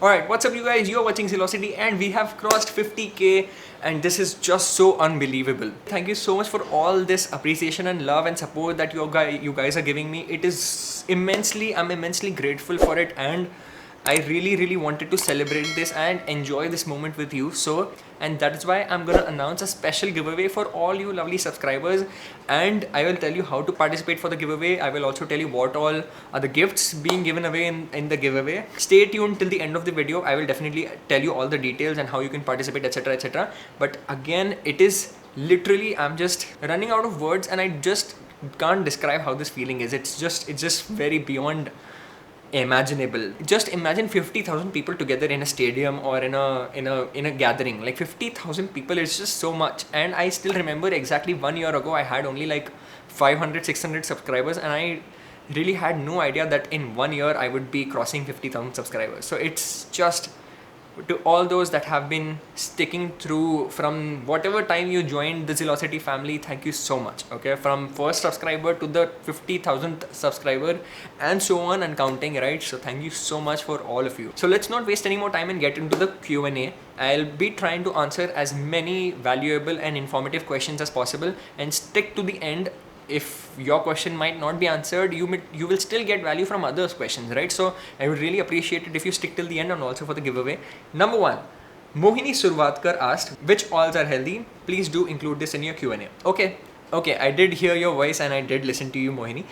Alright, what's up you guys? You're watching Zealocity and we have crossed 50k and this is just so unbelievable. Thank you so much for all this appreciation and love and support that you guys are giving me. I'm immensely grateful for it, and I really wanted to celebrate this and enjoy this moment with you. And that is why I'm gonna announce a special giveaway for all you lovely subscribers, and I will tell you how to participate for the giveaway. I will also tell you what all are the gifts being given away in the giveaway. Stay tuned till the end of the video. I will definitely tell you all the details and how you can participate, etc. But again, it is literally, I'm just running out of words and I just can't describe how this feeling is. It's just very beyond imaginable. Just imagine 50,000 people together in a stadium or in a gathering. Like 50,000 people is just so much. And I still remember exactly 1 year ago I had only like 500-600 subscribers, and I really had no idea that in 1 year I would be crossing 50,000 subscribers. So it's just, to all those that have been sticking through from whatever time you joined the Zealocity family, thank you so much. Okay, from first subscriber to the 50,000th subscriber and so on and counting, right? So thank you so much for all of you. So let's not waste any more time and get into the Q&A. I'll be trying to answer as many valuable and informative questions as possible, and stick to the end. If your question might not be answered, you will still get value from others' questions, right? So I would really appreciate it if you stick till the end, and also for the giveaway. Number 1, Mohini Survatkar asked, which oils are healthy? Please do include this in your Q&A. Okay, I did hear your voice and I did listen to you, Mohini.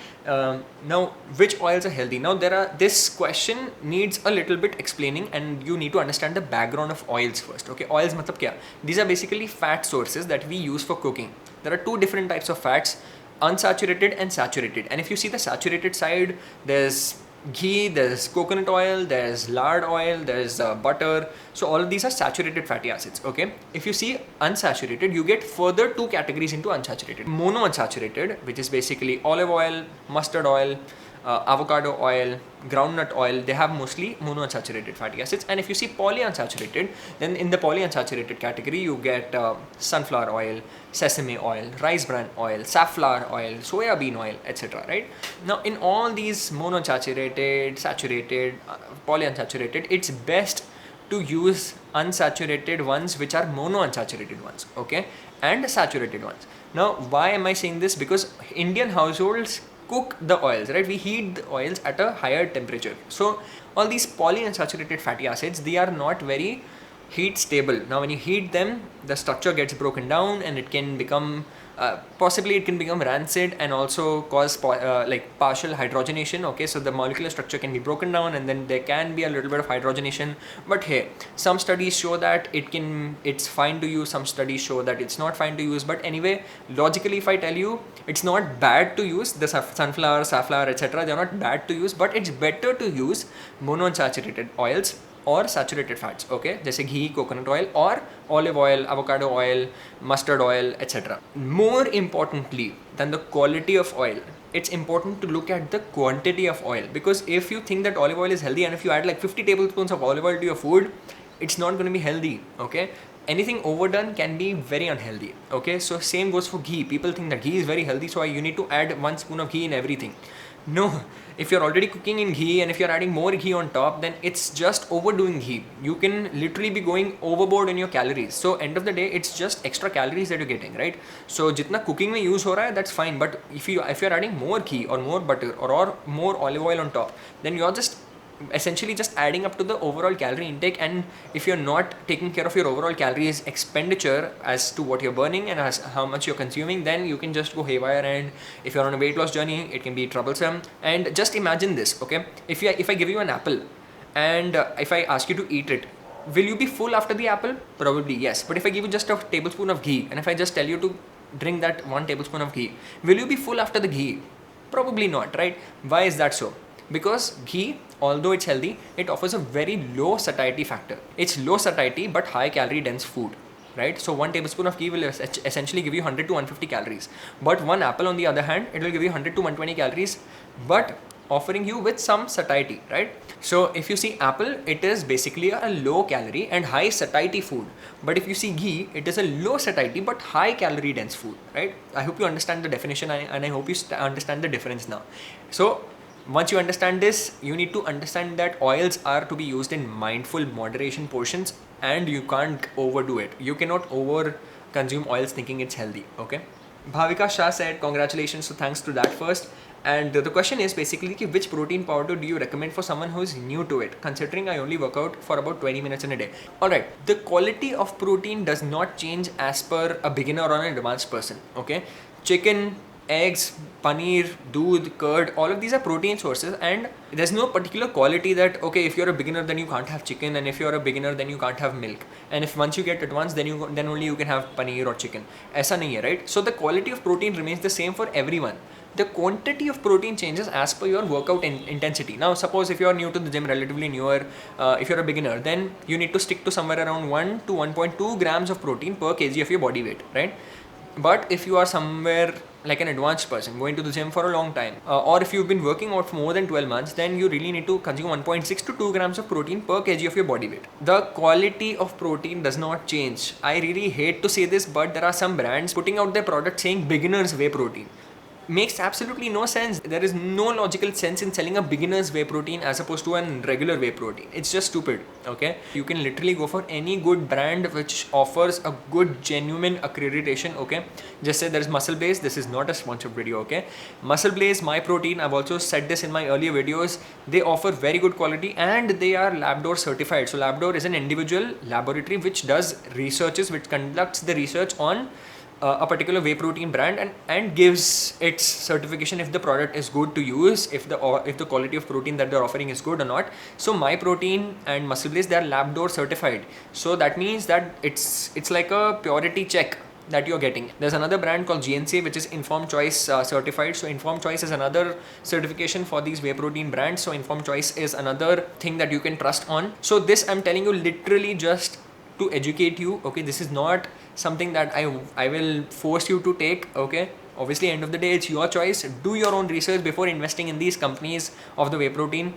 Now, which oils are healthy? Now, this question needs a little bit explaining, and you need to understand the background of oils first. Okay, oils matlab kya? These are basically fat sources that we use for cooking. There are two different types of fats: unsaturated and saturated. And if you see the saturated side, there's ghee, there's coconut oil, there's lard oil, there's butter. So all of these are saturated fatty acids. Okay, if you see unsaturated, you get further two categories into unsaturated: monounsaturated, which is basically olive oil, mustard oil, avocado oil, groundnut oil. They have mostly monounsaturated fatty acids. And if you see polyunsaturated, then in the polyunsaturated category you get sunflower oil, sesame oil, rice bran oil, safflower oil, soya bean oil, etc. Right? Now, in all these monounsaturated, saturated, polyunsaturated, it's best to use unsaturated ones, which are monounsaturated ones, okay, and saturated ones. Now, why am I saying this? Because Indian households cook the oils, right? We heat the oils at a higher temperature. So all these polyunsaturated fatty acids, they are not very heat stable. Now, when you heat them, the structure gets broken down and it can become possibly it can become rancid and also cause like partial hydrogenation. Okay, so the molecular structure can be broken down and then there can be a little bit of hydrogenation. But hey, some studies show that it's fine to use, some studies show that it's not fine to use. But anyway, logically, if I tell you, it's not bad to use the sunflower, safflower, etc. They're not bad to use, but it's better to use monounsaturated oils or saturated fats, okay, जैसे ghee, coconut oil, or olive oil, avocado oil, mustard oil, etc. More importantly than the quality of oil, it's important to look at the quantity of oil, because if you think that olive oil is healthy and if you add like 50 tablespoons of olive oil to your food, it's not going to be healthy, okay? Anything overdone can be very unhealthy, okay? So same goes for ghee. People think that ghee is very healthy, so you need to add 1 spoon of ghee in everything. No, if you're already cooking in ghee and if you're adding more ghee on top, then it's just overdoing ghee. You can literally be going overboard in your calories. So end of the day, it's just extra calories that you're getting, right? So jitna cooking mein use ho raha hai, that's fine. But if you're adding more ghee or more butter or more olive oil on top, then you're just essentially just adding up to the overall calorie intake. And if you're not taking care of your overall calories expenditure as to what you're burning and as how much you're consuming, then you can just go haywire, and if you're on a weight loss journey, it can be troublesome. And just imagine this, okay, if I give you an apple and if I ask you to eat it, will you be full after the apple? Probably yes. But if I give you just a tablespoon of ghee and if I just tell you to drink that 1 tablespoon of ghee, will you be full after the ghee? Probably not, right? Why is that so? Because ghee, although it's healthy, it offers a very low satiety factor. It's low satiety but high calorie dense food, right? So 1 tablespoon of ghee will essentially give you 100 to 150 calories. But 1 apple, on the other hand, it will give you 100 to 120 calories, but offering you with some satiety, right? So if you see apple, it is basically a low calorie and high satiety food. But if you see ghee, it is a low satiety but high calorie dense food, right? I hope you understand the definition and I hope you understand the difference now. So Once you understand this, you need to understand that oils are to be used in mindful moderation portions, and you can't overdo it. You cannot over consume oils thinking it's healthy. Okay. Bhavika Shah said, congratulations, so thanks to that first. And the question is basically which protein powder do you recommend for someone who is new to it, considering I only work out for about 20 minutes in a day. Alright, the quality of protein does not change as per a beginner or an advanced person. Okay, chicken, eggs, paneer, doodh, curd, all of these are protein sources, and there's no particular quality that, okay, if you're a beginner then you can't have chicken, and if you're a beginner then you can't have milk, and if once you get advanced then only you can have paneer or chicken. Aisa nahi hai, right? So the quality of protein remains the same for everyone. The quantity of protein changes as per your workout intensity. Now suppose if you are new to the gym, relatively newer, if you're a beginner, then you need to stick to somewhere around 1 to 1.2 grams of protein per kg of your body weight, right? But if you are somewhere like an advanced person going to the gym for a long time, or if you've been working out for more than 12 months, then you really need to consume 1.6 to 2 grams of protein per kg of your body weight. The quality of protein does not change. I really hate to say this, but there are some brands putting out their product saying beginner's whey protein. Makes absolutely no sense. There is no logical sense in selling a beginner's whey protein as opposed to a regular whey protein. It's just stupid. Okay, you can literally go for any good brand which offers a good genuine accreditation. Okay, just say there's Muscle Blaze. This is not a sponsored video. Okay, Muscle Blaze, my protein, I've also said this in my earlier videos, they offer very good quality and they are Labdoor certified. So Labdoor is an individual laboratory which does researches, which conducts the research on a particular whey protein brand and gives its certification if the product is good to use, if the quality of protein that they're offering is good or not. So my protein and Muscle Blaze, they are Labdoor certified. So that means that it's like a purity check that you're getting. There's another brand called GNC which is Informed Choice certified. So Informed Choice is another certification for these whey protein brands. So Informed Choice is another thing that you can trust on. So this I'm telling you literally just to educate you. Okay, this is not something that I will force you to take. Okay, obviously end of the day it's your choice. Do your own research before investing in these companies of the whey protein.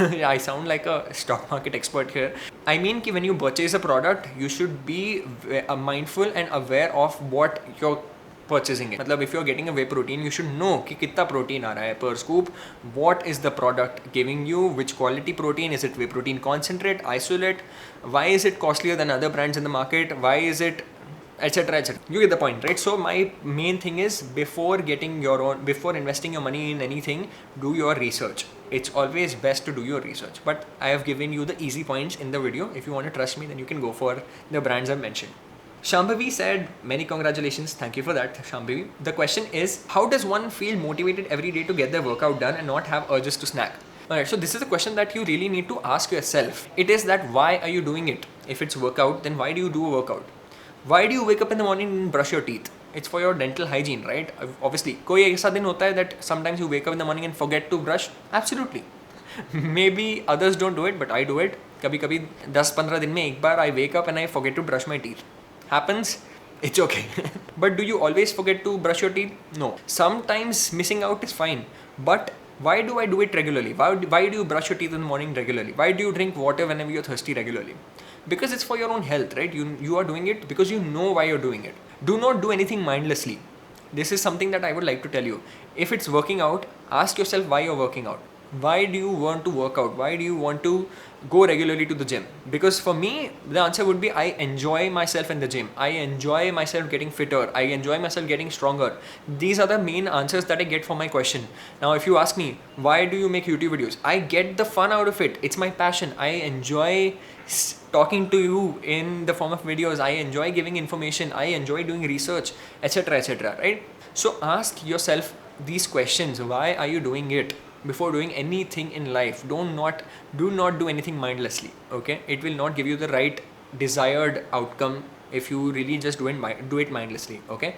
I sound like a stock market expert here. I mean ki when you purchase a product, you should be mindful and aware of what you're purchasing it. Matlab, if you're getting a whey protein, you should know ki kitna protein aa raha hai per scoop, what is the product giving you, which quality protein, is it whey protein concentrate, isolate, why is it costlier than other brands in the market, why is it, etc, etc. You get the point, right? So my main thing is before investing your money in anything, do your research. It's always best to do your research, but I have given you the easy points in the video. If you want to trust me, then you can go for the brands I've mentioned. Shambhavi said, many congratulations. Thank you for that, Shambhavi. The question is, how does one feel motivated every day to get their workout done and not have urges to snack? Alright, so this is a question that you really need to ask yourself. It is that why are you doing it? If it's workout, then why do you do a workout? Why do you wake up in the morning and brush your teeth? It's for your dental hygiene, right? Obviously, कोई ऐसा दिन होता है that sometimes you wake up in the morning and forget to brush? Absolutely. Maybe others don't do it, but I do it. कभी-कभी 10-15 दिन में एक बार I wake up and I forget to brush my teeth. Happens, it's okay. But do you always forget to brush your teeth? No. Sometimes missing out is fine. But why do I do it regularly? Why do you brush your teeth in the morning regularly? Why do you drink water whenever you're thirsty regularly? Because it's for your own health, right? You are doing it because you know why you're doing it. Do not do anything mindlessly. This is something that I would like to tell you. If it's working out, ask yourself why you're working out. Why do you want to work out? Why do you want to go regularly to the gym? Because for me, the answer would be I enjoy myself in the gym. I enjoy myself getting fitter. I enjoy myself getting stronger. These are the main answers that I get for my question. Now, if you ask me, why do you make YouTube videos? I get the fun out of it. It's my passion. I enjoy talking to you in the form of videos. I enjoy giving information. I enjoy doing research, etc, etc, right? So ask yourself these questions. Why are you doing it? Before doing anything in life, do not do anything mindlessly. Okay, it will not give you the right desired outcome if you really just do it mindlessly. Okay,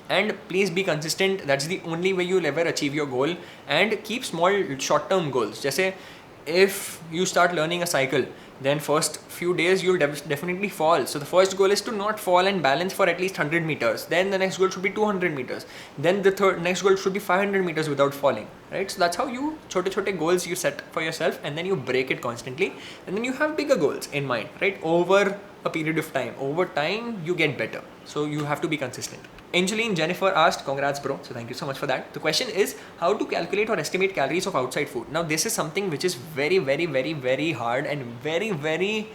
and please be consistent. That's the only way you'll ever achieve your goal. And keep small short-term goals. Just say if you start learning a cycle, then first few days you'll definitely fall. So the first goal is to not fall and balance for at least 100 meters. Then the next goal should be 200 meters. Then the next goal should be 500 meters without falling, right? So that's how you chote goals you set for yourself, and then you break it constantly, and then you have bigger goals in mind, right? Over a period of time. Over time, you get better. So you have to be consistent. Angeline Jennifer asked, congrats bro. So thank you so much for that. The question is how to calculate or estimate calories of outside food. Now this is something which is very, very, very, very hard and very, very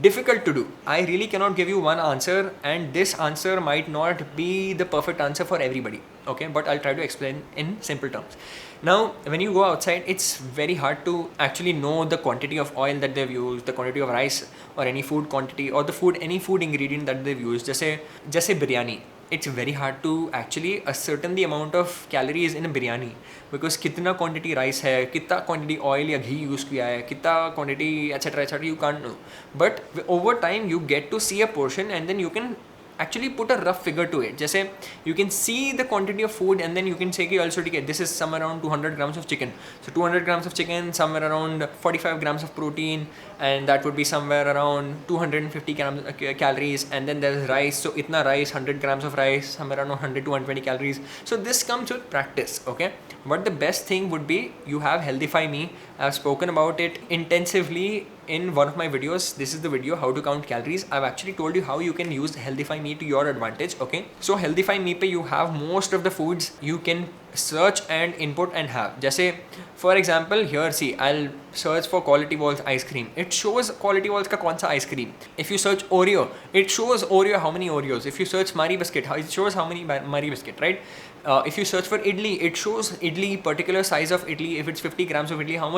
difficult to do. I really cannot give you one answer, and this answer might not be the perfect answer for everybody. Okay, but I'll try to explain in simple terms. Now, when you go outside, it's very hard to actually know the quantity of oil that they've used, the quantity of rice or any food quantity or any food ingredient that they've used. Just say biryani. It's very hard to actually ascertain the amount of calories in a biryani because कितना quantity rice है, कितना quantity oil या ghee use किया है, कितना quantity etc. You can't know. But over time you get to see a portion and then you can actually put a rough figure to it. Just say you can see the quantity of food and then you can say कि also this is somewhere around 200 grams of chicken. So 200 grams of chicken, somewhere around 45 grams of protein, and that would be somewhere around 250 calories. And then there's rice. So itna rice, 100 grams of rice, somewhere around 100 to 120 calories. So this comes with practice, okay? But the best thing would be you have Healthify Me. I've spoken about it intensively in one of my videos. This is the video how to count calories. I've actually told you how you can use Healthify Me to your advantage, okay? So Healthify Me pe you have most of the foods you can search and input and have. Jaise, for example, here see, I'll search for Quality Walls ice cream. It shows Quality Walls ka kaun sa ice cream. If you search Oreo, it shows Oreo how many Oreos. If you search Marie Biscuit, it shows how many Marie Biscuit, right? If you search for idli, it shows idli, particular size of idli. If it's 50 grams of idli, how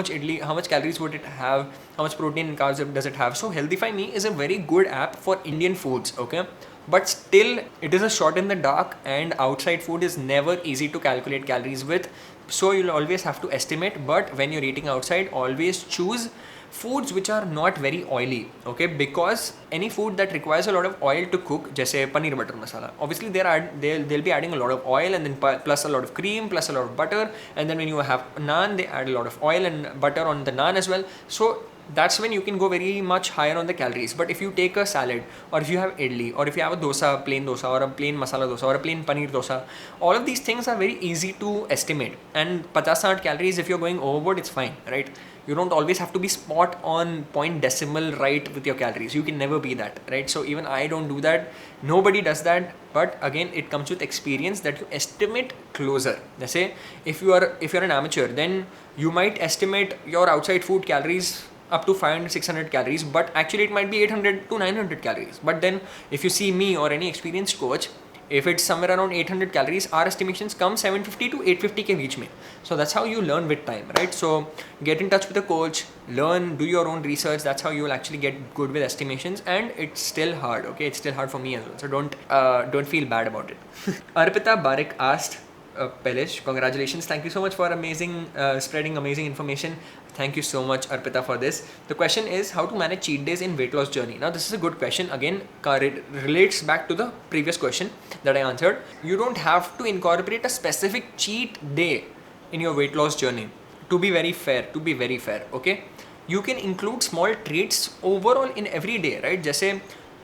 much calories would it have? How much protein and carbs does it have? So Healthify Me is a very good app for Indian foods, okay? But still, it is a shot in the dark, and outside food is never easy to calculate calories with. So you'll always have to estimate, but when you're eating outside, always choose foods which are not very oily, okay? Because any food that requires a lot of oil to cook, jaise paneer butter masala, obviously they'll be adding a lot of oil and then plus a lot of cream, plus a lot of butter, and then when you have naan, they add a lot of oil and butter on the naan as well. So that's when you can go very much higher on the calories. But if you take a salad, or if you have idli, or if you have a dosa, plain dosa, or a plain masala dosa, or a plain paneer dosa, all of these things are very easy to estimate. And 50-60 calories, if you're going overboard, it's fine, right? You don't always have to be spot on point decimal right with your calories. You can never be that, right? So even I don't do that. Nobody does that. But again, it comes with experience that you estimate closer. Let's say if you're an amateur, then you might estimate your outside food calories up to 500-600 calories, but actually it might be 800 to 900 calories. But then if you see me or any experienced coach, if it's somewhere around 800 calories, our estimations come 750 to 850 ke beech mein. So that's how you learn with time, right? So get in touch with a coach, learn, do your own research. That's how you will actually get good with estimations. And it's still hard, okay? It's still hard for me as well. So don't feel bad about it. Arpita Barik asked, Pelish, congratulations. Thank you so much for spreading amazing information. Thank you so much, Arpita, for this. The question is how to manage cheat days in weight loss journey. Now, this is a good question. Again, it relates back to the previous question that I answered. You don't have to incorporate a specific cheat day in your weight loss journey. To be very fair, okay? You can include small treats overall in every day, right? Just say,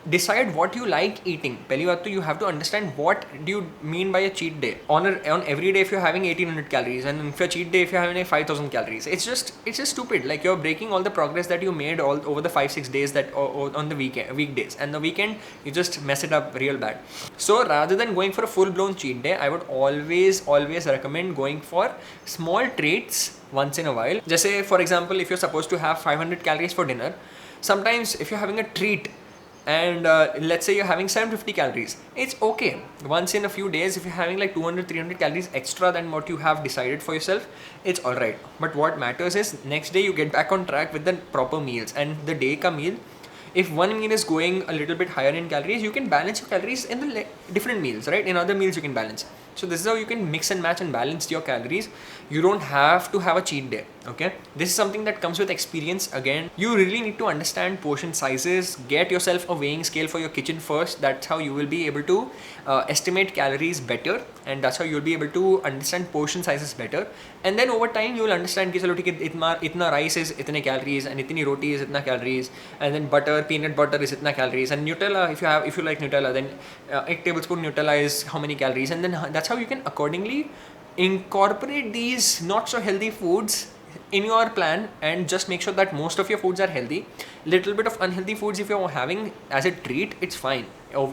decide what you like eating. Pehli baat to you have to understand what do you mean by a cheat day. On every day, if you're having 1800 calories, and for a cheat day, if you're having 5000 calories, it's just stupid. Like you're breaking all the progress that you made all over the 5-6 days that on the weekdays, and the weekend you just mess it up real bad. So rather than going for a full-blown cheat day, I would always recommend going for small treats once in a while. Just say, for example, if you're supposed to have 500 calories for dinner, sometimes if you're having a treat and let's say you're having 750 calories, it's okay. Once in a few days, if you're having like 200-300 calories extra than what you have decided for yourself, it's alright. But what matters is next day you get back on track with the proper meals. And the day ka meal, if one meal is going a little bit higher in calories, you can balance your calories in the different meals, right? In other meals you can balance. So this is how you can mix and match and balance your calories. You don't have to have a cheat day, Okay, this is something that comes with experience. Again, you really need to understand portion sizes. Get yourself a weighing scale for your kitchen first. That's how you will be able to estimate calories better, and that's how you'll be able to understand portion sizes better. And then over time you will understand कि चलो ठीक है इतना rice is इतने calories and इतनी roti is इतना calories, and then peanut butter is इतना calories, and Nutella, if you like Nutella, then 8 tablespoon Nutella is how many calories, and then that's how you can accordingly incorporate these not so healthy foods in your plan, and just make sure that most of your foods are healthy. Little bit of unhealthy foods if you're having as a treat, it's fine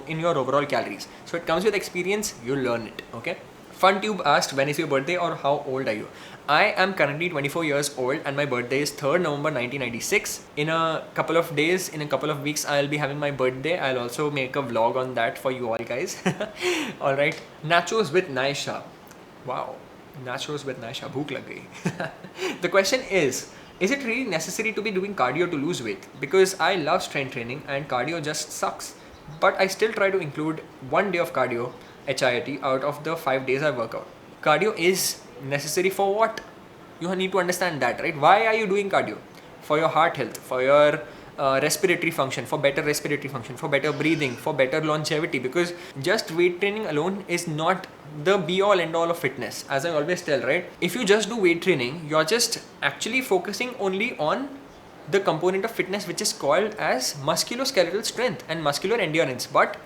in your overall calories. So it comes with experience, you'll learn it. Okay. FunTube asked, when is your birthday or how old are you? I am currently 24 years old and my birthday is 3rd November 1996. In a couple of days, in a couple of weeks, I'll be having my birthday. I'll also make a vlog on that for you all guys. Alright. Nachos with Naisha. Wow. Nachos with Naisha. Bhook lag gayi. The question is it really necessary to be doing cardio to lose weight? Because I love strength training and cardio just sucks. But I still try to include 1 day of cardio, HIIT, out of the 5 days I work out. Cardio is necessary for what? You need to understand that, right? Why are you doing cardio? For your heart health, for your respiratory function, for better respiratory function, for better breathing, for better longevity. Because just weight training alone is not the be all end all of fitness, as I always tell, right? If you just do weight training, you're just actually focusing only on the component of fitness which is called as musculoskeletal strength and muscular endurance. But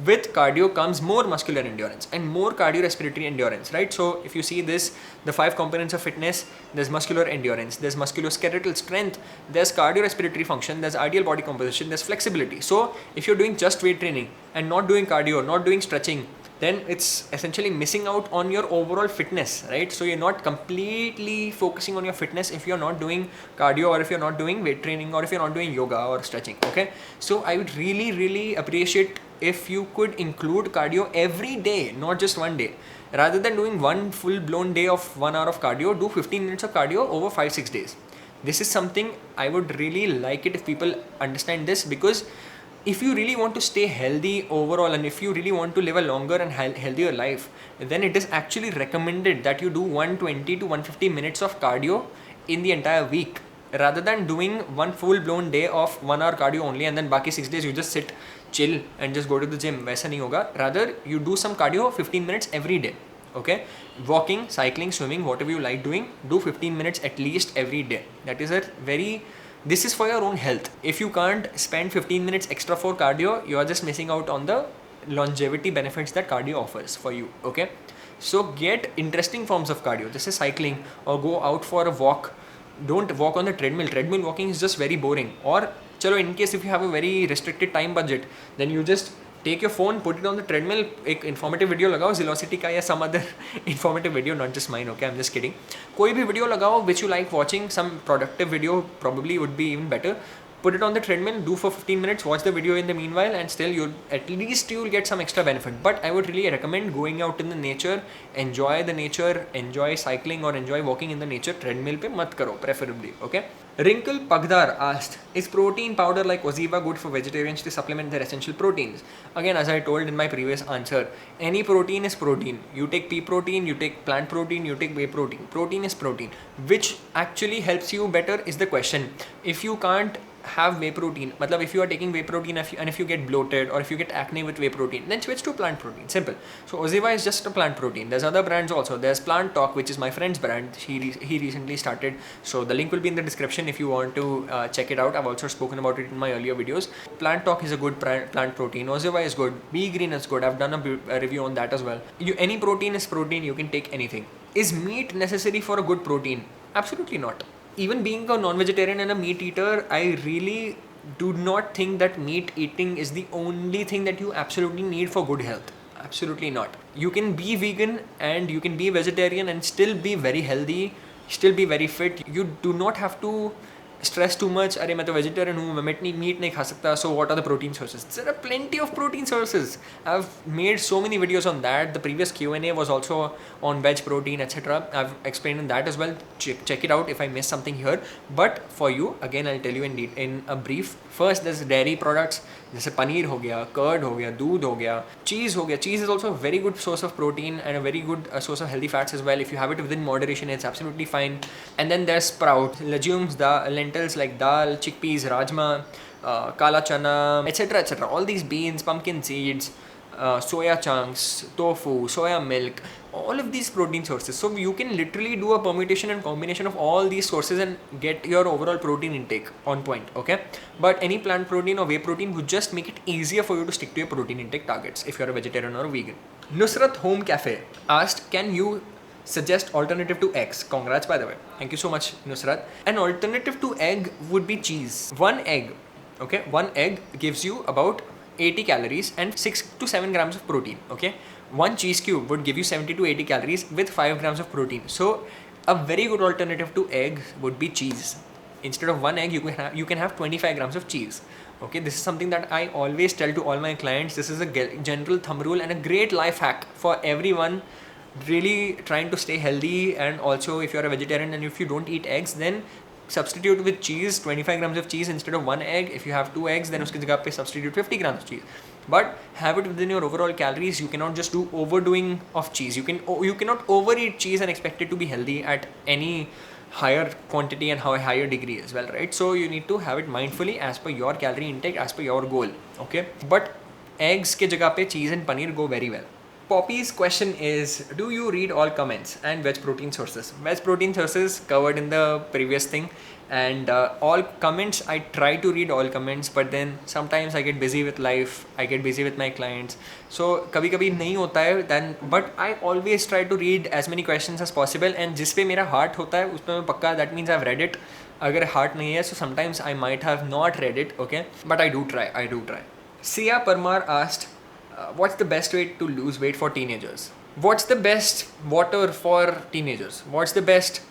with cardio comes more muscular endurance and more cardiorespiratory endurance, right? So if you see this, the 5 components of fitness, there's muscular endurance, there's musculoskeletal strength, there's cardiorespiratory function, there's ideal body composition, there's flexibility. So if you're doing just weight training and not doing cardio, not doing stretching, then it's essentially missing out on your overall fitness, right? So you're not completely focusing on your fitness if you're not doing cardio, or if you're not doing weight training, or if you're not doing yoga or stretching. Okay, so I would really appreciate if you could include cardio every day, not just 1 day. Rather than doing one full blown day of 1 hour of cardio, do 15 minutes of cardio over 5-6 days. This is something I would really like it if people understand this, because if you really want to stay healthy overall, and if you really want to live a longer and healthier life, then it is actually recommended that you do 120 to 150 minutes of cardio in the entire week, rather than doing one full blown day of 1 hour cardio only and then baki 6 days you just sit, chill and just go to the gym. Waisa nahi hoga. Rather you do some cardio 15 minutes every day. Okay, walking, cycling, swimming, whatever you like doing, do 15 minutes at least every day. That is this is for your own health. If you can't spend 15 minutes extra for cardio, you are just missing out on the longevity benefits that cardio offers for you. Okay, so get interesting forms of cardio. This is cycling, or go out for a walk. Don't walk on the treadmill. Treadmill walking is just very boring. Or chalo, in case if you have a very restricted time budget, then you just take your phone, put it on the treadmill, एक informative video लगाओ, Zealocity का या some other informative video, not just mine, okay, I'm just kidding. कोई भी video लगाओ which you like watching, some productive video probably would be even better. Put it on the treadmill, do for 15 minutes, watch the video in the meanwhile, and still you'll get some extra benefit. But I would really recommend going out in the nature, enjoy the nature, enjoy cycling or enjoy walking in the nature. Treadmill pe mat karo, preferably, okay? Wrinkle Pagdar asked, is protein powder like Oziva good for vegetarians to supplement their essential proteins? Again, as I told in my previous answer, any protein is protein. You take pea protein, you take plant protein, you take whey protein. Protein is protein. Which actually helps you better is the question. If you can't have whey protein, matlab if you are taking whey protein and if you get bloated or if you get acne with whey protein, then switch to plant protein. Simple. So Oziva is just a plant protein. There's other brands also. There's Plant Talk, which is my friend's brand. He recently started. So the link will be in the description if you want to check it out. I've also spoken about it in my earlier videos. Plant Talk is a good plant protein. Oziva is good. Be Green is good. I've done a review on that as well. Any protein is protein. You can take anything. Is meat necessary for a good protein? Absolutely not. Even being a non-vegetarian and a meat eater, I really do not think that meat eating is the only thing that you absolutely need for good health. Absolutely not. You can be vegan and you can be vegetarian and still be very healthy, still be very fit. You do not have to stress too much, अरे मैं तो vegetarian हूँ, मैं meat नहीं खा सकता, so what are the protein sources? There are plenty of protein sources. I've made so many videos on that. The previous Q&A was also on veg protein, etc. I've explained in that as well. Check it out if I missed something here. But for you, again, I'll tell you in a brief. First, there's dairy products, जैसे पनीर हो गया, curd हो गया, दूध हो गया, चीज़ हो गया. Cheese is also a very good source of protein and a very good source of healthy fats as well. If you have it within moderation, it's absolutely fine. And then there's sprouts, legumes, lentils like dal, chickpeas, rajma, kala chana, etc. etc. All these beans, pumpkin seeds, soya chunks, tofu, soya milk, all of these protein sources. So you can literally do a permutation and combination of all these sources and get your overall protein intake on point, okay? But any plant protein or whey protein would just make it easier for you to stick to your protein intake targets if you're a vegetarian or a vegan. Nusrat Home Cafe asked, can you suggest alternative to eggs? Congrats, by the way. Thank you so much, Nusrat. An alternative to egg would be cheese. One egg, okay? One egg gives you about 80 calories and 6 to 7 grams of protein, okay? One cheese cube would give you 70 to 80 calories with 5 grams of protein. So a very good alternative to egg would be cheese. Instead of one egg, you can have 25 grams of cheese. Okay, this is something that I always tell to all my clients. This is a general thumb rule and a great life hack for everyone really trying to stay healthy. And also, if you're a vegetarian and if you don't eat eggs, then substitute with cheese, 25 grams of cheese instead of one egg. If you have two eggs, then uske jagah pe substitute 50 grams of cheese. But have it within your overall calories. You cannot just do overdoing of cheese. You cannot overeat cheese and expect it to be healthy at any higher quantity and higher degree as well, right? So you need to have it mindfully as per your calorie intake, as per your goal, okay? But eggs ke jagah pe cheese and paneer go very well. Poppy's question is, do you read all comments and veg protein sources? Veg protein sources covered in the previous thing, and all comments, I try to read all comments, but then sometimes I get busy with life, I get busy with my clients, so kabhi kabhi nahi hota hai then, but I always try to read as many questions as possible, and jis pe mera heart hota hai uspe main pakka, that means I've read it. Agar heart nahi hai, so sometimes I might have not read it, okay, but I do try. Sia Parmar asked, what's the best way to lose weight for teenagers? What's the best water for teenagers? What's the best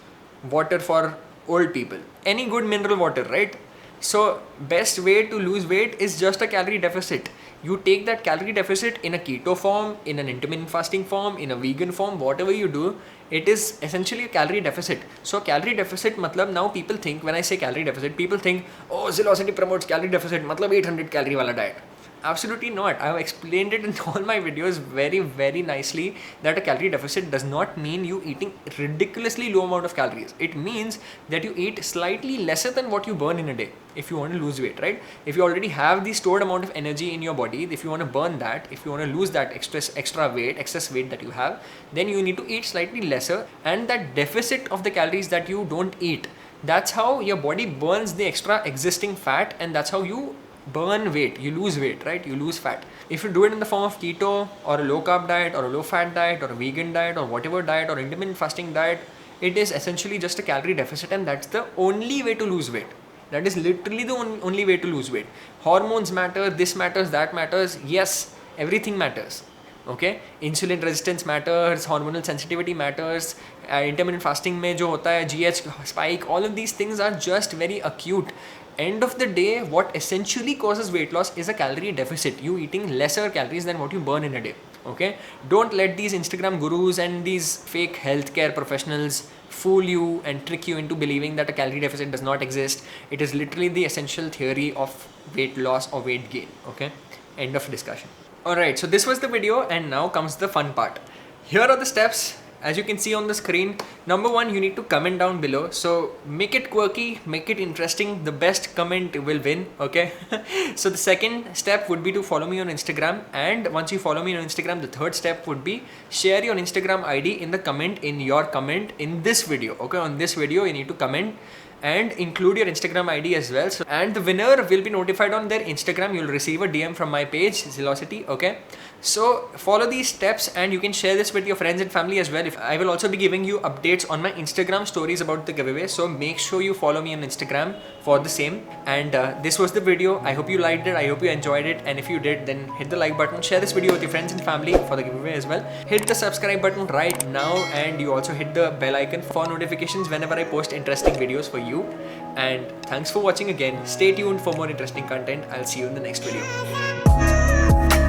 water for old people? Any good mineral water, right? So best way to lose weight is just a calorie deficit. You take that calorie deficit in a keto form, in an intermittent fasting form, in a vegan form, whatever you do, it is essentially a calorie deficit. So calorie deficit matlab, now people think, when I say calorie deficit, people think, oh, Zealocity promotes calorie deficit, matlab 800 calorie wala diet. Absolutely not. I have explained it in all my videos very, very nicely that a calorie deficit does not mean you eating ridiculously low amount of calories. It means that you eat slightly lesser than what you burn in a day if you want to lose weight, right? If you already have the stored amount of energy in your body, if you want to burn that, if you want to lose that excess weight that you have, then you need to eat slightly lesser, and that deficit of the calories that you don't eat, that's how your body burns the extra existing fat, and that's how you burn weight, you lose weight, right? You lose fat. If you do it in the form of keto or a low carb diet or a low fat diet or a vegan diet or whatever diet or intermittent fasting diet, it is essentially just a calorie deficit, and that's the only way to lose weight. That is literally the only way to lose weight. Hormones matter, this matters, that matters. Yes, everything matters. Okay, insulin resistance matters, hormonal sensitivity matters, intermittent fasting mein jo hota hai, GH spike, all of these things are just very acute. End of the day, what essentially causes weight loss is a calorie deficit. You eating lesser calories than what you burn in a day. Okay, don't let these Instagram gurus and these fake healthcare professionals fool you and trick you into believing that a calorie deficit does not exist. It is literally the essential theory of weight loss or weight gain. Okay, end of discussion. Alright, so this was the video, and now comes the fun part. Here are the steps. As you can see on the screen, number one, you need to comment down below. So make it quirky, make it interesting. The best comment will win, okay? So the second step would be to follow me on Instagram. And once you follow me on Instagram, the third step would be share your Instagram ID in the comment, in your comment in this video, okay? On this video, you need to comment and include your Instagram ID as well. So, and the winner will be notified on their Instagram. You'll receive a DM from my page, Zealocity, okay? So follow these steps, and you can share this with your friends and family as well. I will also be giving you updates on my Instagram stories about the giveaway. So make sure you follow me on Instagram for the same. And this was the video. I hope you liked it. I hope you enjoyed it. And if you did, then hit the like button. Share this video with your friends and family for the giveaway as well. Hit the subscribe button right now, and you also hit the bell icon for notifications whenever I post interesting videos for you. And thanks for watching again. Stay tuned for more interesting content. I'll see you in the next video.